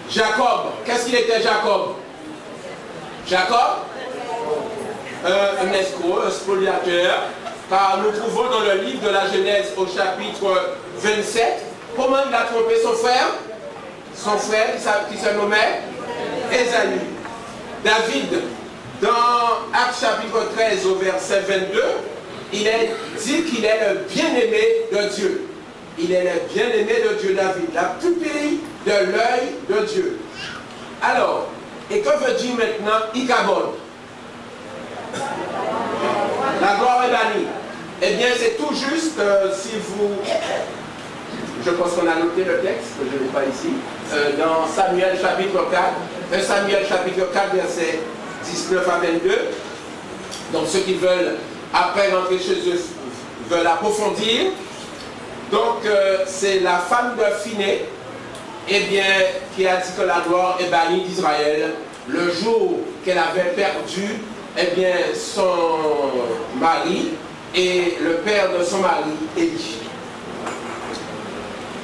Jacob. Qu'est-ce qu'il était Jacob? Jacob, un escroc, un spoliateur, car nous trouvons dans le livre de la Genèse au chapitre 27, comment il a trompé son frère? Son frère qui se nommait Ésaü. David, dans Actes chapitre 13 au verset 22, il est dit qu'il est le bien-aimé de Dieu. Il est le bien-aimé de Dieu, David, la pupille de l'œil de Dieu. Alors, et que veut dire maintenant Ichabod? La gloire est bannie. Eh bien, c'est tout juste, si vous... Je pense qu'on a noté le texte, que je n'ai pas ici, dans Samuel chapitre 4, Samuel chapitre 4, verset 19 à 22. Donc, ceux qui veulent, après rentrer chez eux, veulent approfondir. Donc, c'est la femme de Phiné, eh bien, qui a dit que la gloire est bannie d'Israël le jour qu'elle avait perdu, eh bien, son mari et le père de son mari, Élie.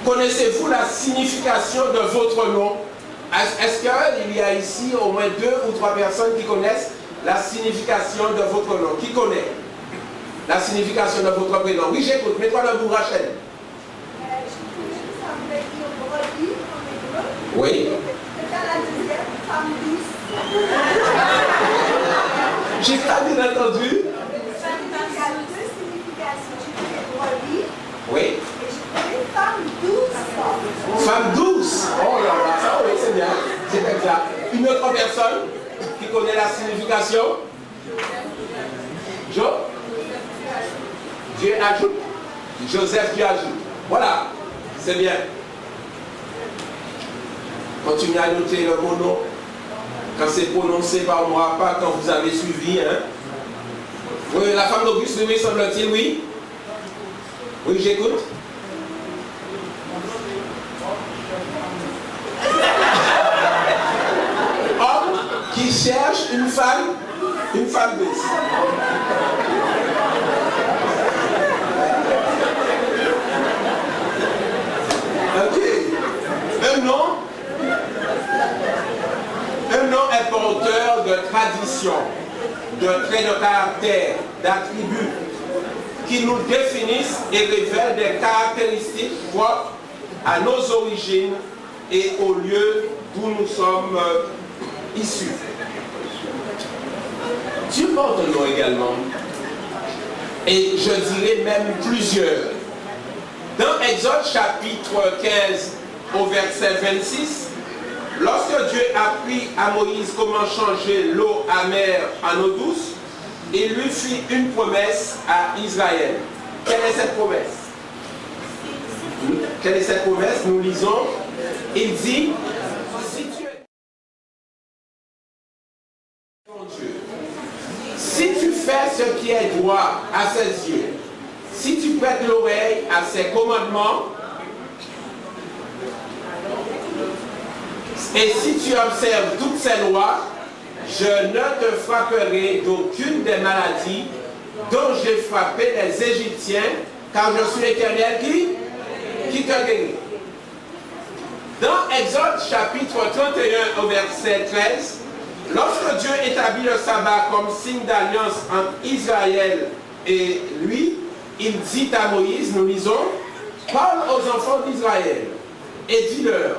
Connaissez-vous la signification de votre nom? Est-ce qu'il y a ici au moins 2 ou 3 personnes qui connaissent la signification de votre nom? Qui connaît la signification de votre prénom? Oui, j'écoute. Mets-toi debout, Rachel. Oui. J'ai pas bien entendu. Oui. Femme douce. Oh là là, ça oui, c'est bien. C'est exact. Une autre personne qui connaît la signification? Dieu ajoute. Joseph Dieu ajoute. Voilà, c'est bien. Continuez à noter le mot nom. Quand c'est prononcé par moi, pas quand vous avez suivi. Hein. Oui, la femme d'Auguste, oui, semble-t-il, oui. Oui, j'écoute. Homme qui cherche une femme douce. Ok. Un nom est porteur de tradition, de traits de caractère, d'attributs qui nous définissent et révèlent des caractéristiques propres à nos origines et au lieu d'où nous sommes issus. Dieu porte un nom également, et je dirais même plusieurs. Dans Exode chapitre 15 au verset 26, lorsque Dieu apprit à Moïse comment changer l'eau amère en eau douce, il lui fit une promesse à Israël. Quelle est cette promesse? Quelle est cette promesse? Nous lisons. Il dit, si tu es ton Dieu, si tu fais ce qui est droit à ses yeux, si tu prêtes l'oreille à ses commandements, et si tu observes toutes ces lois, je ne te frapperai d'aucune des maladies dont j'ai frappé les Égyptiens, car je suis l'Éternel qui te guérit. Dans Exode chapitre 31 au verset 13, lorsque Dieu établit le sabbat comme signe d'alliance entre Israël et lui, il dit à Moïse, nous lisons, parle aux enfants d'Israël et dis-leur,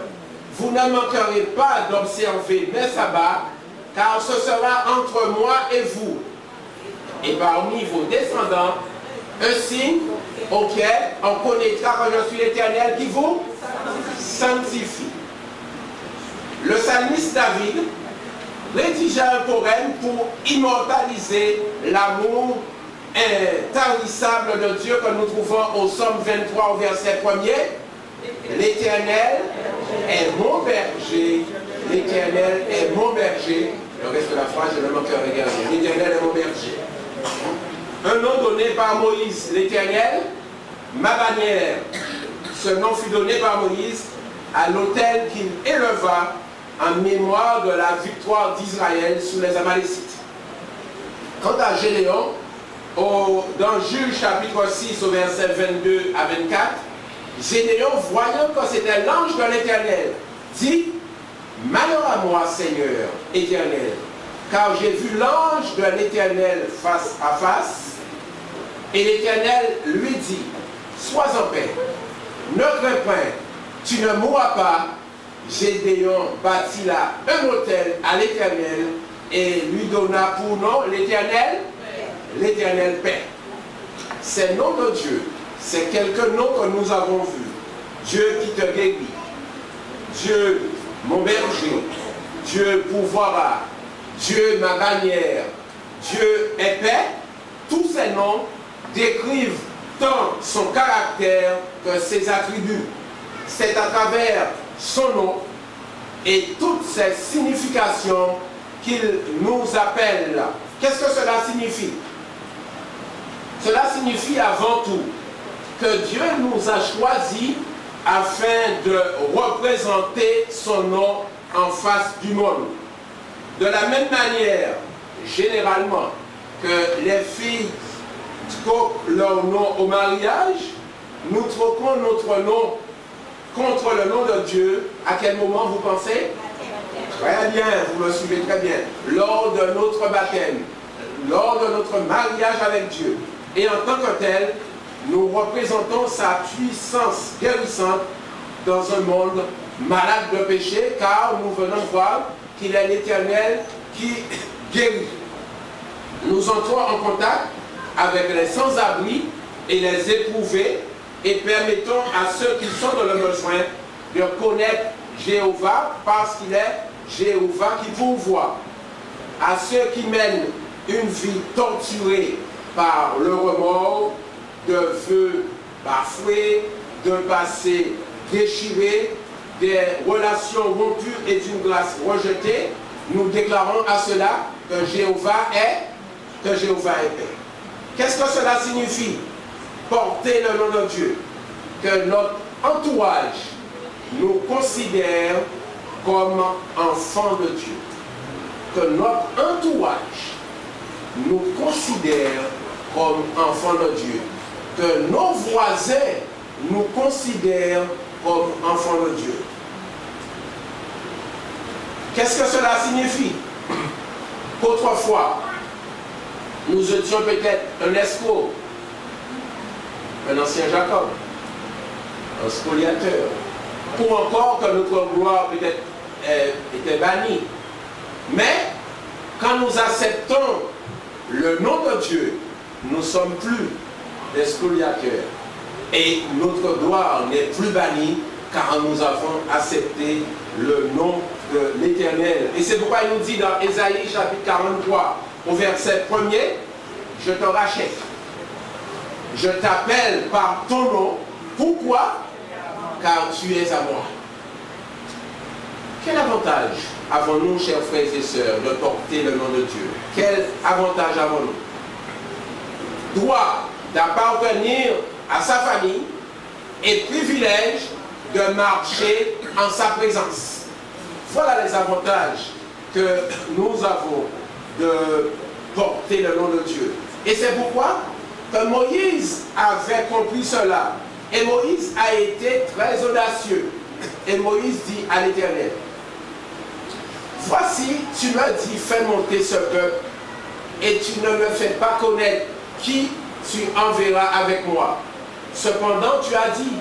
vous ne manquerez pas d'observer mes sabbats, car ce sera entre moi et vous, et parmi vos descendants, un signe auquel on connaîtra que je suis l'Éternel qui vous sanctifie. Le psalmiste David rédigea un poème pour immortaliser l'amour intarissable de Dieu que nous trouvons au psaume 23 au verset 1er. L'Éternel est mon berger, l'Éternel est mon berger. Le reste de la phrase, je ne manquerai rien. L'Éternel est mon berger. Un nom donné par Moïse, l'Éternel, ma bannière. Ce nom fut donné par Moïse à l'autel qu'il éleva en mémoire de la victoire d'Israël sur les Amalécites. Quant à Gédéon, dans Juge chapitre 6 au verset 22 à 24, Gédéon, voyant que c'était l'ange de l'Éternel, dit, moi, Seigneur éternel, car j'ai vu l'ange de l'Éternel face à face. Et l'Éternel lui dit, sois en paix, ne crains point, tu ne mourras pas. Gédéon bâtit là un autel à l'Éternel et lui donna pour nom l'Éternel, l'Éternel paix. Ces noms de Dieu, c'est quelques noms que nous avons vus. Dieu qui te guérit, Dieu mon berger, Dieu pourvoira, Dieu ma bannière, Dieu est paix. Tous ces noms décrivent tant son caractère que ses attributs. C'est à travers son nom et toutes ses significations qu'il nous appelle. Qu'est-ce que cela signifie? Cela signifie avant tout que Dieu nous a choisis afin de représenter son nom en face du monde. De la même manière, généralement, que les filles troquent leur nom au mariage, nous troquons notre nom contre le nom de Dieu. À quel moment vous pensez? Très bien, vous me suivez très bien. Lors de notre baptême, lors de notre mariage avec Dieu. Et en tant que tel, nous représentons sa puissance guérissante dans un monde malade de péché, car nous venons voir qu'il est l'Éternel qui guérit. Nous entrons en contact avec les sans-abri et les éprouvés et permettons à ceux qui sont dans le besoin de connaître Jéhovah parce qu'il est Jéhovah qui pourvoit. À ceux qui mènent une vie torturée par le remords, de vœux bafoués, de passé déchiré, des relations rompues et d'une grâce rejetée, nous déclarons à cela que Jéhovah est paix. Qu'est-ce que cela signifie? Porter le nom de Dieu. Que notre entourage nous considère comme enfants de Dieu. Que notre entourage nous considère comme enfants de Dieu. Que nos voisins nous considèrent comme enfants de Dieu. Qu'est-ce que cela signifie? Qu'autrefois, nous étions peut-être un escroc, un ancien Jacob, un spoliateur, ou encore que notre gloire peut-être était bannie. Mais quand nous acceptons le nom de Dieu, nous ne sommes plus des spoliateurs. Et notre gloire n'est plus bannie car nous avons accepté le nom de l'Éternel. Et c'est pourquoi il nous dit dans Ésaïe chapitre 43, au verset 1er, je te rachète. Je t'appelle par ton nom. Pourquoi? Car tu es à moi. Quel avantage avons-nous, chers frères et sœurs, de porter le nom de Dieu? Quel avantage avons-nous? Droit d'appartenir à sa famille et privilège de marcher en sa présence. Voilà les avantages que nous avons de porter le nom de Dieu. Et c'est pourquoi que Moïse avait compris cela. Et Moïse a été très audacieux. Et Moïse dit à l'Éternel, voici, tu me dis, fais monter ce peuple, et tu ne me fais pas connaître qui tu enverras avec moi. Cependant, tu as dit,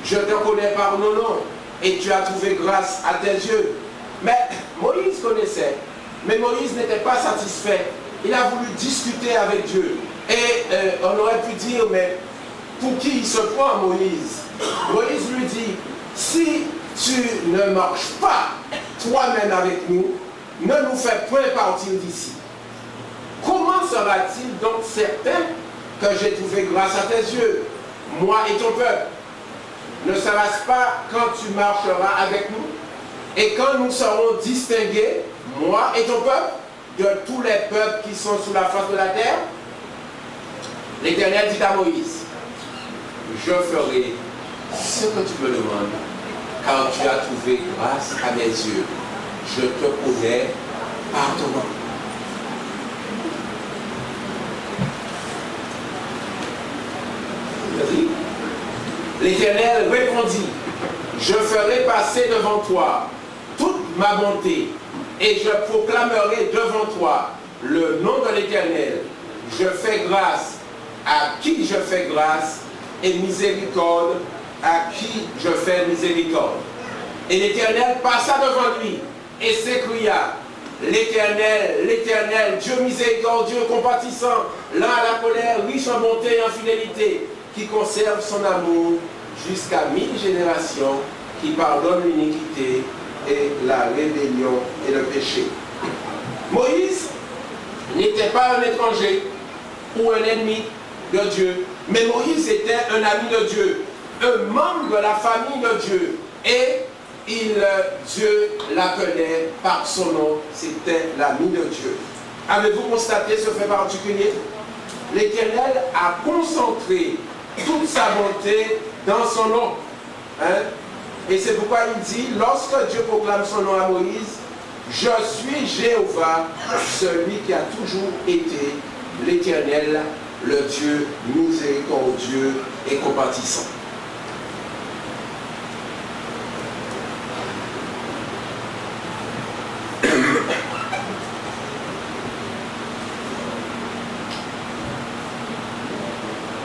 je te connais par mon nom, et tu as trouvé grâce à tes yeux. Mais Moïse connaissait, mais Moïse n'était pas satisfait. Il a voulu discuter avec Dieu. Et on aurait pu dire, mais pour qui il se prend, Moïse? Moïse lui dit, si tu ne marches pas toi-même avec nous, ne nous fais point partir d'ici. Comment sera-t-il donc certain que j'ai trouvé grâce à tes yeux, moi et ton peuple? Ne sera-ce pas quand tu marcheras avec nous et quand nous serons distingués, moi et ton peuple, de tous les peuples qui sont sur la face de la terre? L'Éternel dit à Moïse, je ferai ce que tu me demandes, car tu as trouvé grâce à mes yeux. Je te connais par ton nom. L'Éternel répondit, je ferai passer devant toi toute ma bonté, et je proclamerai devant toi le nom de l'Éternel. Je fais grâce à qui je fais grâce, et miséricorde à qui je fais miséricorde. Et l'Éternel passa devant lui et s'écria: l'Éternel, l'Éternel, Dieu miséricordieux, compatissant, lent à la colère, riche en bonté et en fidélité, qui conserve son amour jusqu'à 1000 générations, qui pardonne l'iniquité et la rébellion et le péché. Moïse n'était pas un étranger ou un ennemi de Dieu, mais Moïse était un ami de Dieu, un membre de la famille de Dieu, et Dieu l'appelait par son nom, c'était l'ami de Dieu. Avez-vous constaté ce fait particulier? L'Éternel a concentré toute sa bonté dans son nom. Hein? Et c'est pourquoi il dit, lorsque Dieu proclame son nom à Moïse, je suis Jéhovah, celui qui a toujours été l'Éternel, le Dieu miséricordieux et compatissant.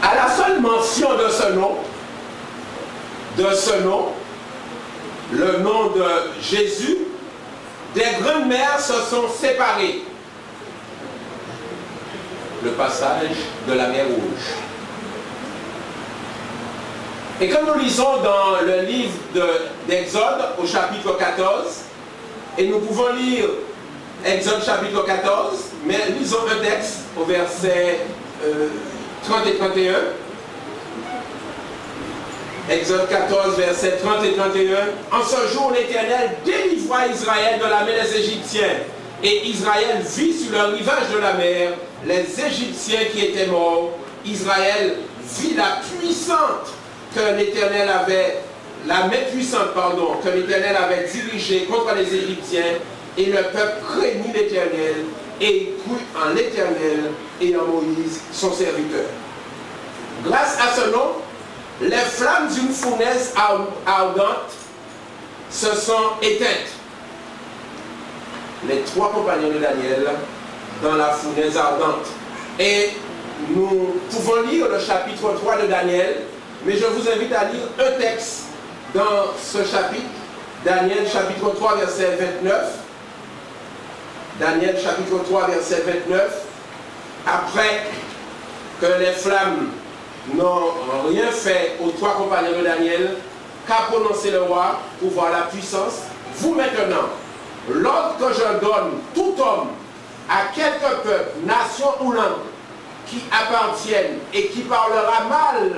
À la seule mention de ce nom, le nom de Jésus, des grandes mers se sont séparées. Le passage de la mer Rouge. Et comme nous lisons dans le livre d'Exode au chapitre 14, et nous pouvons lire Exode chapitre 14, mais lisons un texte au verset 30 et 31. Exode 14, versets 30 et 31. En ce jour, l'Éternel délivra Israël de la main des Égyptiens. Et Israël vit sur le rivage de la mer les Égyptiens qui étaient morts. Israël vit la puissante que l'Éternel avait, la main puissante, pardon, que l'Éternel avait dirigée contre les Égyptiens. Et le peuple craignit l'Éternel et crut en l'Éternel et en Moïse, son serviteur. Grâce à ce nom, les flammes d'une fournaise ardente se sont éteintes. Les trois compagnons de Daniel dans la fournaise ardente. Et nous pouvons lire le chapitre 3 de Daniel, mais je vous invite à lire un texte dans ce chapitre, Daniel chapitre 3 verset 29. Daniel chapitre 3 verset 29. Après que les flammes n'ont rien fait aux trois compagnons de Daniel, qu'a prononcé le roi pour voir la puissance. Vous maintenant, l'ordre que je donne tout homme à quelque peuple, nation ou langue qui appartiennent et qui parlera mal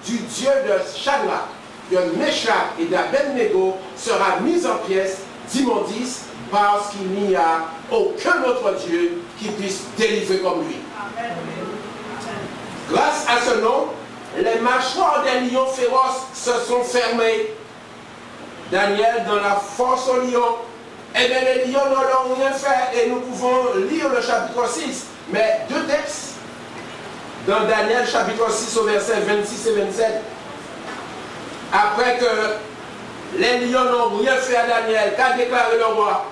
du Dieu de Shadrach, de Meshach et d'Abednego sera mis en pièces d'immondice, parce qu'il n'y a aucun autre Dieu qui puisse délivrer comme lui. Amen. Grâce à ce nom, les mâchoires des lions féroces se sont fermées. Daniel dans la force aux lions. Eh bien, les lions ne l'ont rien fait et nous pouvons lire le chapitre 6. Mais deux textes dans Daniel chapitre 6 au verset 26 et 27. Après que les lions n'ont rien fait à Daniel, qu'a déclaré le roi?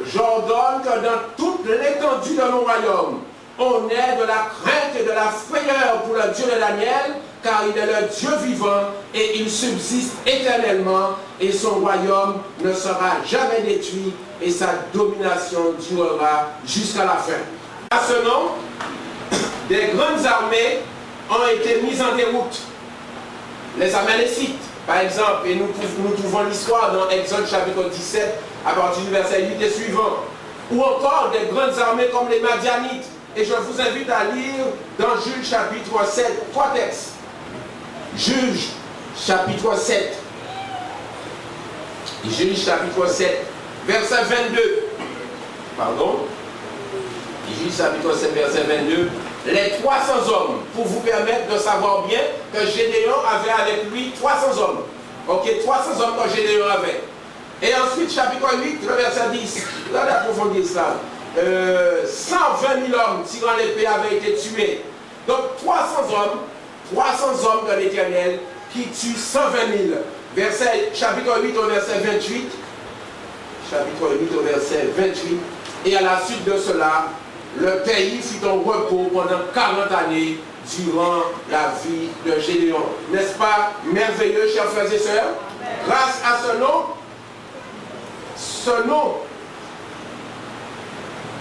J'ordonne que dans toute l'étendue de mon royaume, on ait de la crainte et de la frayeur pour le Dieu de Daniel, car il est le Dieu vivant et il subsiste éternellement et son royaume ne sera jamais détruit et sa domination durera jusqu'à la fin. À ce nom, des grandes armées ont été mises en déroute. Les Amalécites, par exemple, et nous trouvons l'histoire dans Exode chapitre 17, à partir du verset 8 et suivant, ou encore des grandes armées comme les Madianites. Et je vous invite à lire dans Juge chapitre 7, trois textes. Juge chapitre 7. Juge chapitre 7, verset 22. Pardon. Juge chapitre 7, verset 22. Les 300 hommes, pour vous permettre de savoir bien que Gédéon avait avec lui 300 hommes. Ok, 300 hommes que Gédéon avait. Et ensuite, chapitre 8, le verset 10. Là, d'approfondir cela. 120 000 hommes tirant l'épée avaient été tués. Donc 300 hommes de l'Éternel qui tuent 120 000. Chapitre 8 au verset 28. chapitre 8 au verset 28. Et à la suite de cela, le pays fut en repos pendant 40 années durant la vie de Gédéon. N'est-ce pas merveilleux, chers frères et sœurs? Grâce à ce nom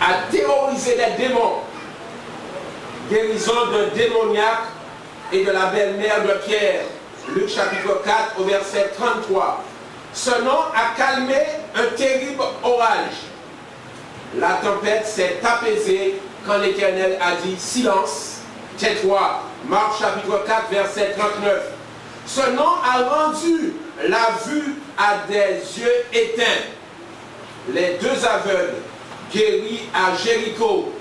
a terrorisé les démons, guérison de démoniaque et de la belle-mère de Pierre. Luc chapitre 4 au verset 33. Ce nom a calmé un terrible orage. La tempête s'est apaisée quand l'Éternel a dit « Silence, tais-toi ». Marc chapitre 4 verset 39. Ce nom a rendu la vue à des yeux éteints. Les deux aveugles guéris à Jéricho.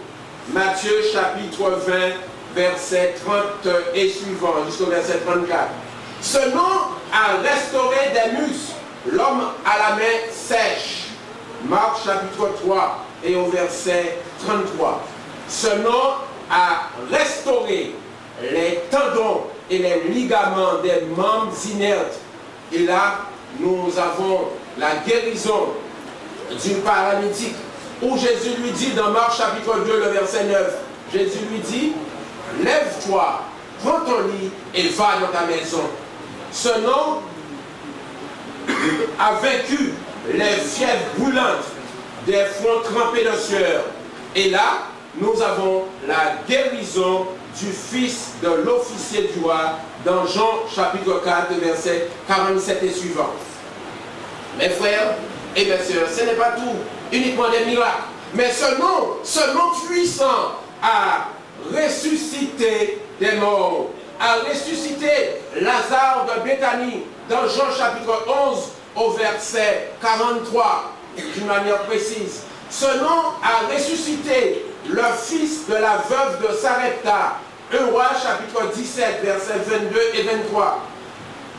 Matthieu chapitre 20 verset 30 et suivant jusqu'au verset 34. Ce nom a restauré des muscles, l'homme à la main sèche. Marc chapitre 3 et au verset 33. Ce nom a restauré les tendons et les ligaments des membres inertes. Et là, nous avons la guérison du paralytique, où Jésus lui dit dans Marc chapitre 2, le verset 9, Jésus lui dit, lève-toi, prends ton lit et va dans ta maison. Ce nom a vaincu les fièvres brûlantes des fronts trempés de sueur. Et là, nous avons la guérison du fils de l'officier du roi dans Jean chapitre 4, verset 47 et suivant. Mes frères et mes sœurs, ce n'est pas tout, uniquement des miracles. Mais ce nom puissant a ressuscité des morts, a ressuscité Lazare de Béthanie dans Jean chapitre 11 au verset 43 d'une manière précise. Ce nom a ressuscité le fils de la veuve de Sarepta, 1 Roi chapitre 17 versets 22 et 23.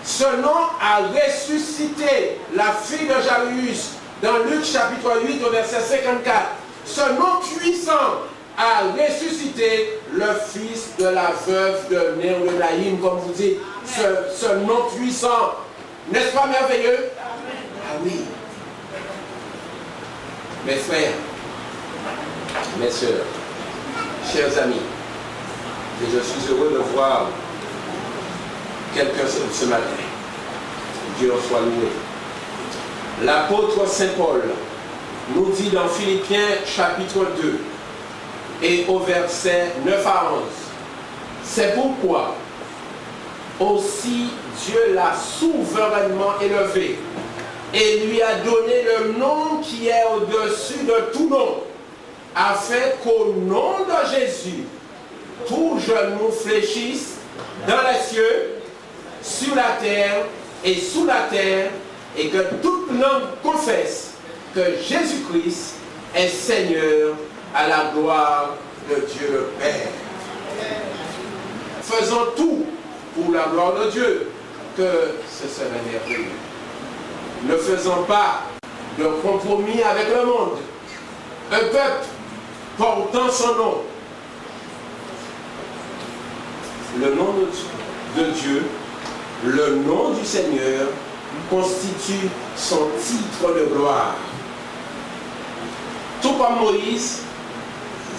Ce nom a ressuscité la fille de Jairus dans Luc chapitre 8 au verset 54. Ce nom puissant a ressuscité le fils de la veuve de Néonaïm, comme vous dites. Ce nom puissant, n'est-ce pas merveilleux? Ah oui. Mes frères, mes sœurs, chers amis, et je suis heureux de voir quelqu'un ce matin. Dieu en soit loué. L'apôtre Saint Paul nous dit dans Philippiens chapitre 2 et au verset 9 à 11, c'est pourquoi aussi Dieu l'a souverainement élevé et lui a donné le nom qui est au-dessus de tout nom, afin qu'au nom de Jésus, tout genou fléchisse dans les cieux, sur la terre et sous la terre, et que toute langue confesse que Jésus-Christ est Seigneur à la gloire de Dieu le Père. Faisons tout pour la gloire de Dieu, que ce serait merveilleux. Ne faisons pas de compromis avec le monde. Un peuple portant son nom. Le nom de Dieu, le nom du Seigneur constitue son titre de gloire. Tout comme Moïse,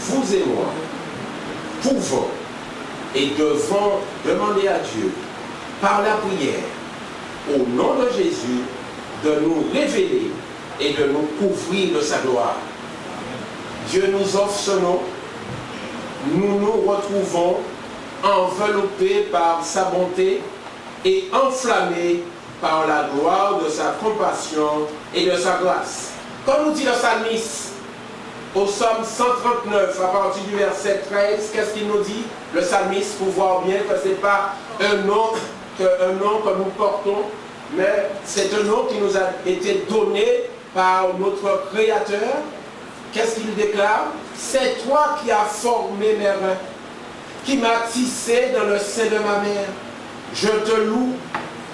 vous et moi pouvons et devons demander à Dieu, par la prière, au nom de Jésus, de nous révéler et de nous couvrir de sa gloire. Dieu nous offre ce nom. Nous nous retrouvons enveloppés par sa bonté et enflammés par la gloire de sa compassion et de sa grâce. Comme nous dit le psalmiste au psaume 139 à partir du verset 13, qu'est-ce qu'il nous dit? Le psalmiste, pour voir bien que ce n'est pas un nom que nous portons, mais c'est un nom qui nous a été donné par notre Créateur. Qu'est-ce qu'il déclare? C'est toi qui as formé mes reins, qui m'as tissé dans le sein de ma mère. Je te loue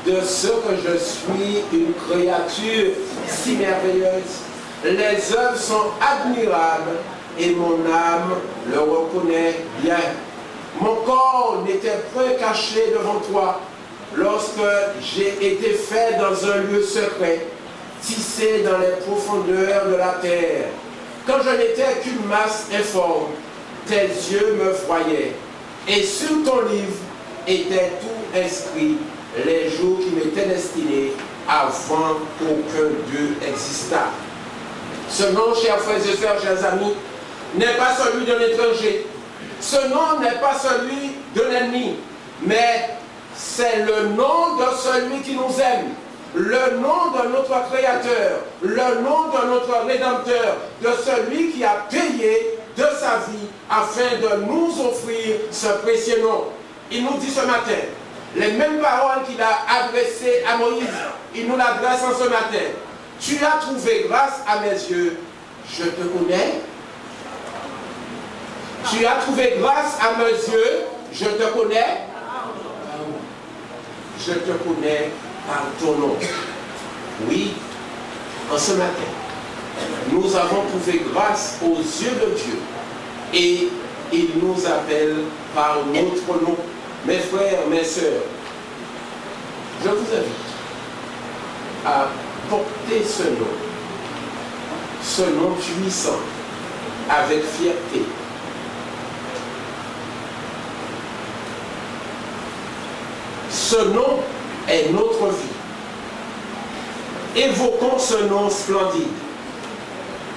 de ce que je suis une créature si merveilleuse. Les œuvres sont admirables et mon âme le reconnaît bien. Mon corps n'était point caché devant toi lorsque j'ai été fait dans un lieu secret tissé dans les profondeurs de la terre. Quand je n'étais qu'une masse informe, tes yeux me voyaient. Et sur ton livre était tout inscrit, les jours qui m'étaient destinés avant qu'aucun d'eux existât. Ce nom, chers frères et sœurs, chers amis, n'est pas celui d'un étranger. Ce nom n'est pas celui d'un ennemi, mais c'est le nom de celui qui nous aime, le nom de notre Créateur, le nom de notre Rédempteur, de celui qui a payé de sa vie afin de nous offrir ce précieux nom. Il nous dit ce matin, les mêmes paroles qu'il a adressées à Moïse, il nous l'adresse en ce matin. Tu as trouvé grâce à mes yeux, je te connais. Tu as trouvé grâce à mes yeux, je te connais. Je te connais par ton nom. Oui, en ce matin, nous avons trouvé grâce aux yeux de Dieu et il nous appelle par notre nom. Mes frères, mes sœurs, je vous invite à porter ce nom puissant, avec fierté. Ce nom est notre vie. Évoquons ce nom splendide.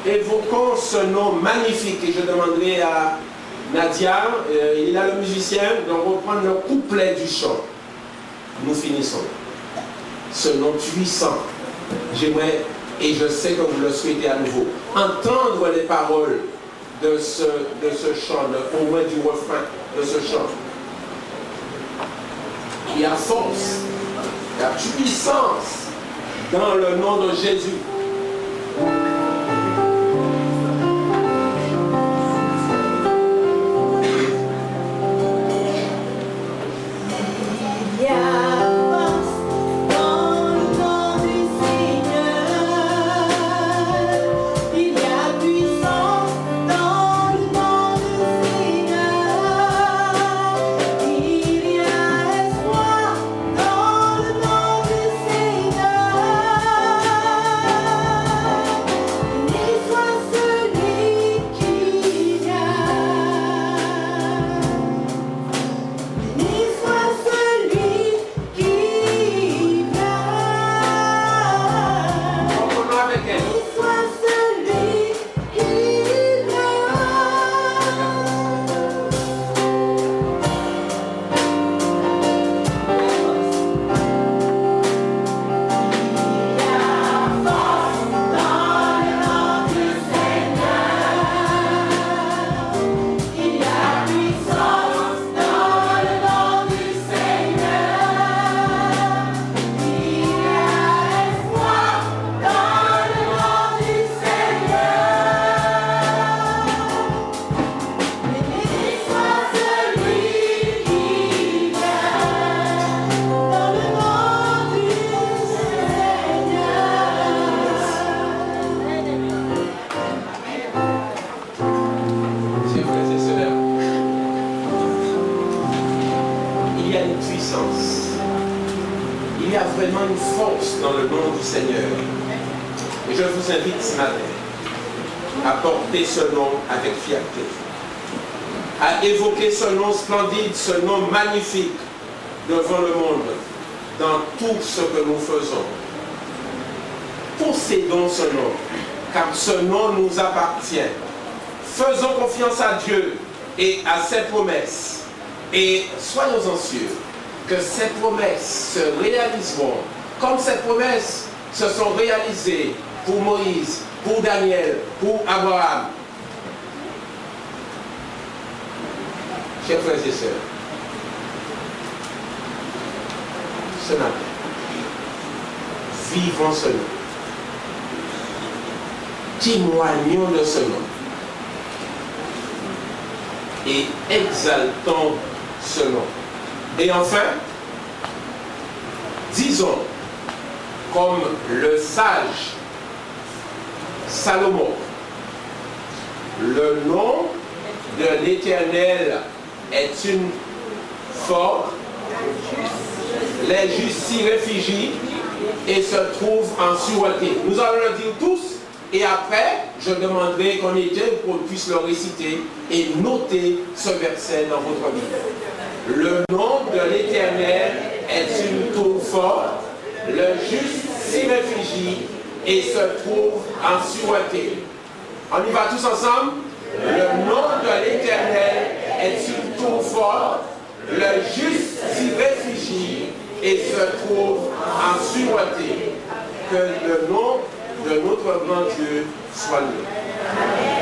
Évoquons ce nom magnifique. Et je demanderai à Nadia, il a le musicien, de reprendre le couplet du chant. Nous finissons. Ce nom puissant. J'aimerais, et je sais que vous le souhaitez à nouveau, entendre les paroles de ce chant, au moins du refrain de ce chant. Il y a force, il y a puissance dans le nom de Jésus. Il y a vraiment une force dans le nom du Seigneur. Et je vous invite ce matin à porter ce nom avec fierté, à évoquer ce nom splendide, ce nom magnifique devant le monde, dans tout ce que nous faisons. Possédons ce nom, car ce nom nous appartient. Faisons confiance à Dieu et à ses promesses. Et soyons-en sûrs que ces promesses se réaliseront comme ces promesses se sont réalisées pour Moïse, pour Daniel, pour Abraham. Chers frères et sœurs, ce matin, vivons ce nom. Témoignons de ce nom. Et exaltons ce nom. Et enfin, disons, comme le sage Salomon, le nom de l'Éternel est une force, les justes s'y réfugient et se trouve en sûreté. Nous allons le dire tous, et après, je demanderai qu'on ait pour qu'on puisse le réciter et noter ce verset dans votre Bible. Le nom de l'Éternel est une tour forte, le juste s'y réfugie et se trouve en sûreté. On y va tous ensemble? Le nom de l'Éternel est une tour forte, le juste s'y réfugie et se trouve en sûreté. Que le nom de notre grand Dieu soit loué.